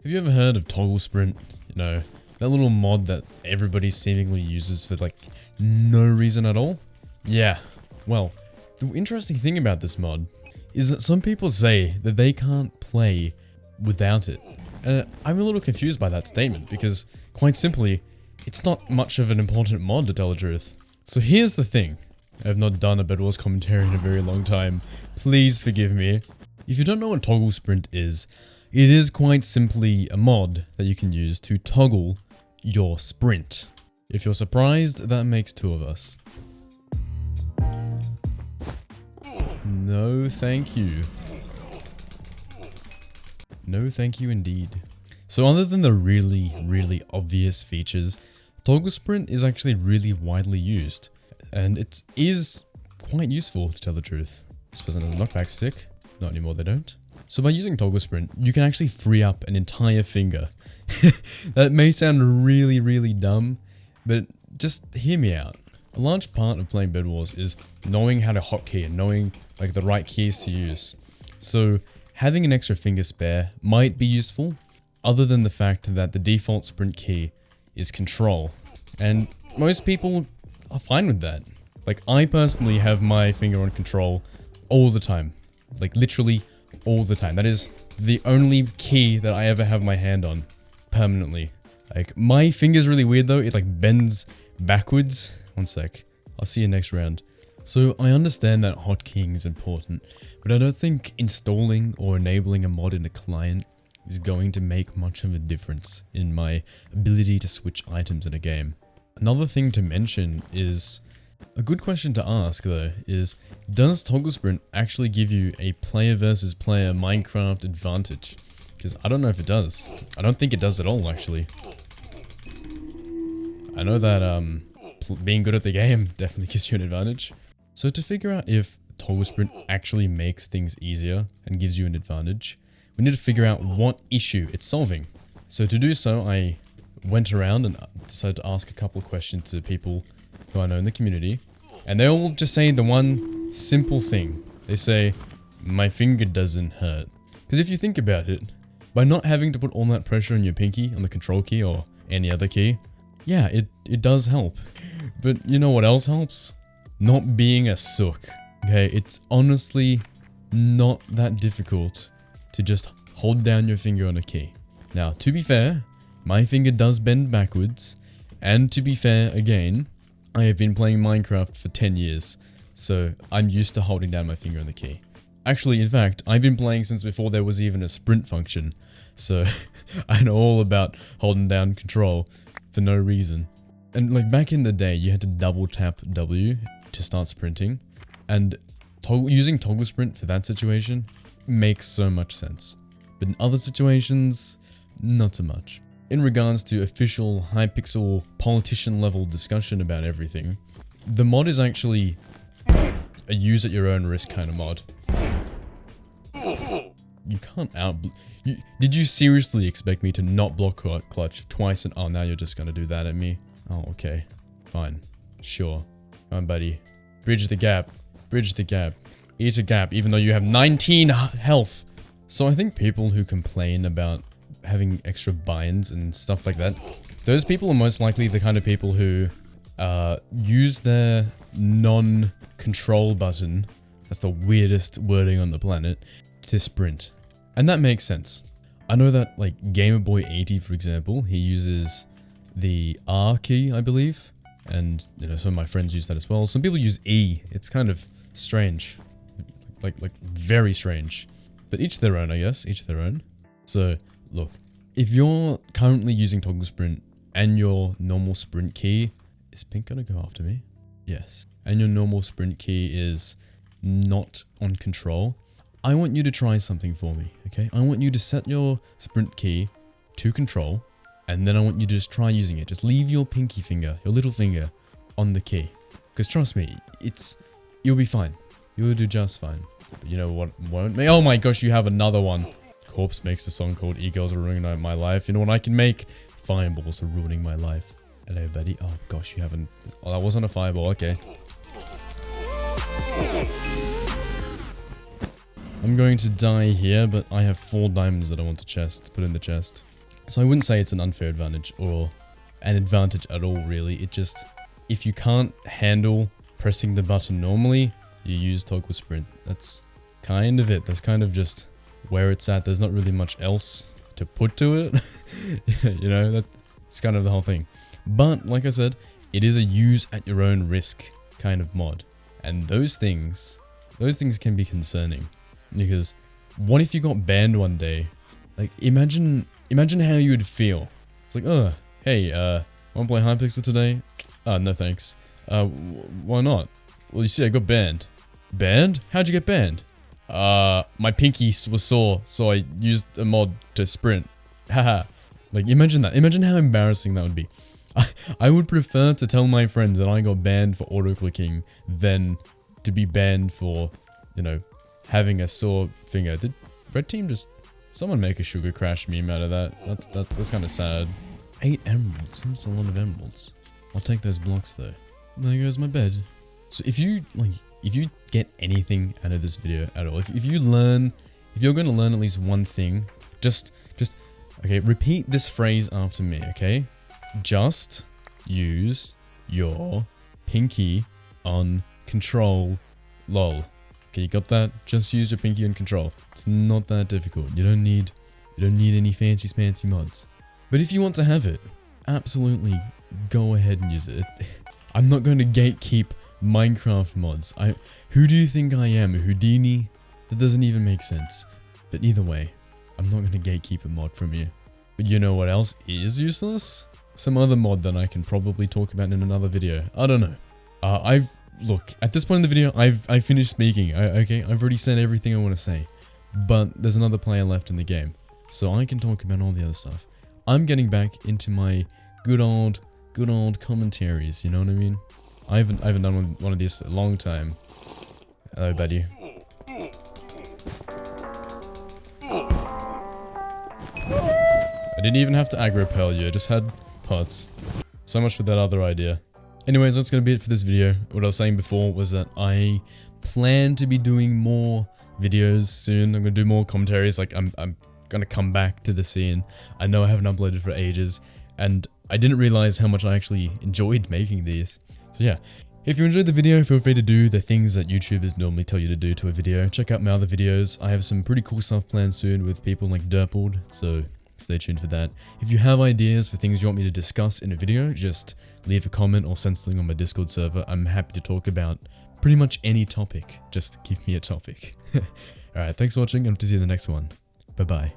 Have you ever heard of Togglesprint? You know, that little mod that everybody seemingly uses for like no reason at all? Yeah, well, the interesting thing about this mod is that some people say that they can't play without it. I'm a little confused by that statement because, quite simply, it's not much of an important mod to tell the truth. So here's the thing. I have not done a Bedwars commentary in a very long time. Please forgive me. If you don't know what Togglesprint is, it is quite simply a mod that you can use to toggle your sprint. If you're surprised, that makes two of us. No, thank you. No, thank you indeed. So other than the really obvious features, Togglesprint is actually really widely used. And it is quite useful to tell the truth. This person has a knockback stick. Not anymore, they don't. So by using Togglesprint, you can actually free up an entire finger. That may sound really dumb, but just hear me out. A large part of playing Bedwars is knowing how to hotkey and knowing like the right keys to use. So having an extra finger spare might be useful, other than the fact that the default sprint key is control. And most people are fine with that. Like I personally have my finger on control all the time. Like literally all the time. That is the only key that I ever have my hand on permanently. Like my finger's really weird though. It like bends backwards. One sec. I'll see you next round. So I understand that hotkeying is important, but I don't think installing or enabling a mod in a client is going to make much of a difference in my ability to switch items in a game. Another thing to mention is, a good question to ask though, is does Togglesprint actually give you a player versus player Minecraft advantage? Because I don't know if it does. I don't think it does at all actually. I know that being good at the game definitely gives you an advantage. So to figure out if Togglesprint actually makes things easier and gives you an advantage, we need to figure out what issue it's solving. So to do so, I went around and decided to ask a couple of questions to people who I know in the community. And they all just say the one simple thing. They say, my finger doesn't hurt. Because if you think about it, by not having to put all that pressure on your pinky, on the control key or any other key, yeah, it does help. But you know what else helps? Not being a sook. Okay, it's honestly not that difficult to just hold down your finger on a key. Now, to be fair, my finger does bend backwards. And to be fair, again, I have been playing Minecraft for 10 years. So I'm used to holding down my finger on the key. Actually, in fact, I've been playing since before there was even a sprint function. So I know all about holding down control for no reason. And like back in the day, you had to double tap W to start sprinting. And using Togglesprint for that situation makes so much sense. But in other situations, not so much. In regards to official Hypixel politician level discussion about everything, the mod is actually a use at your own risk kind of mod. You can't did you seriously expect me to not block clutch twice and oh now you're just gonna do that at me? Oh okay, fine, sure. Come on buddy, bridge the gap, eat a gap even though you have 19 health. So I think people who complain about having extra binds and stuff like that, those people are most likely the kind of people who use their non-control button, that's the weirdest wording on the planet, to sprint. And that makes sense. I know that like Gamerboy80 for example, he uses the R key I believe, and you know some of my friends use that as well. Some people use E. It's kind of strange, like very strange, but each their own I guess, each their own. So look, if you're currently using Togglesprint and your normal sprint key, is Pink gonna go after me? Yes. And your normal sprint key is not on control, I want you to try something for me, okay? I want you to set your sprint key to control, and then I want you to just try using it. Just leave your pinky finger, your little finger, on the key. Because trust me, you'll be fine. You'll do just fine. But you know what won't make? Oh my gosh, you have another one. Corpse makes a song called E-Girls Are Ruining My Life. You know what I can make? Fireballs are ruining my life. Hello, buddy. Oh gosh, you haven't... Oh, that wasn't a fireball. Okay. I'm going to die here, but I have 4 diamonds that I want to put in the chest. So I wouldn't say it's an unfair advantage or an advantage at all, really. It just, if you can't handle pressing the button normally, you use Togglesprint. That's kind of it. That's kind of just where it's at. There's not really much else to put to it. You know, that's kind of the whole thing. But like I said, it is a use at your own risk kind of mod. And those things can be concerning, because what if you got banned one day? Like, imagine how you would feel. It's like, oh, hey, wanna play Hypixel today? No thanks. Why not? Well, you see, I got banned. Banned? How'd you get banned? My pinky was sore, so I used a mod to sprint. Haha. Like, imagine that. Imagine how embarrassing that would be. I would prefer to tell my friends that I got banned for auto-clicking than to be banned for, you know, having a sore finger. Did Red Team just... Someone make a Sugar Crash meme out of that. That's kind of sad. 8 emeralds. That's a lot of emeralds. I'll take those blocks though. There goes my bed. So if you get anything out of this video at all, if you're going to learn at least one thing, just okay, repeat this phrase after me, okay? Just use your pinky on control, lol. Okay, you got that? Just use your pinky on control. It's not that difficult. You don't need any fancy mods. But if you want to have it, absolutely go ahead and use it. I'm not going to gatekeep Minecraft mods. Who do you think I am, a Houdini? That doesn't even make sense. But either way, I'm not going to gatekeep a mod from you. But you know what else is useless? Some other mod that I can probably talk about in another video. I don't know. Look, at this point in the video, I've finished speaking, okay? I've already said everything I want to say. But there's another player left in the game, so I can talk about all the other stuff. I'm getting back into my good old commentaries, you know what I mean? I haven't done one of these for a long time. Hello, buddy. I didn't even have to aggro pearl you, I just had pots. So much for that other idea. Anyways, that's gonna be it for this video. What I was saying before was that I plan to be doing more videos soon. I'm gonna do more commentaries. Like, I'm gonna come back to the scene. I know I haven't uploaded for ages, and I didn't realize how much I actually enjoyed making these. So yeah, if you enjoyed the video, feel free to do the things that YouTubers normally tell you to do to a video. Check out my other videos. I have some pretty cool stuff planned soon with people like Purpled, so stay tuned for that. If you have ideas for things you want me to discuss in a video, just leave a comment or send something on my Discord server. I'm happy to talk about pretty much any topic. Just give me a topic. Alright, thanks for watching. I hope to see you in the next one. Bye-bye.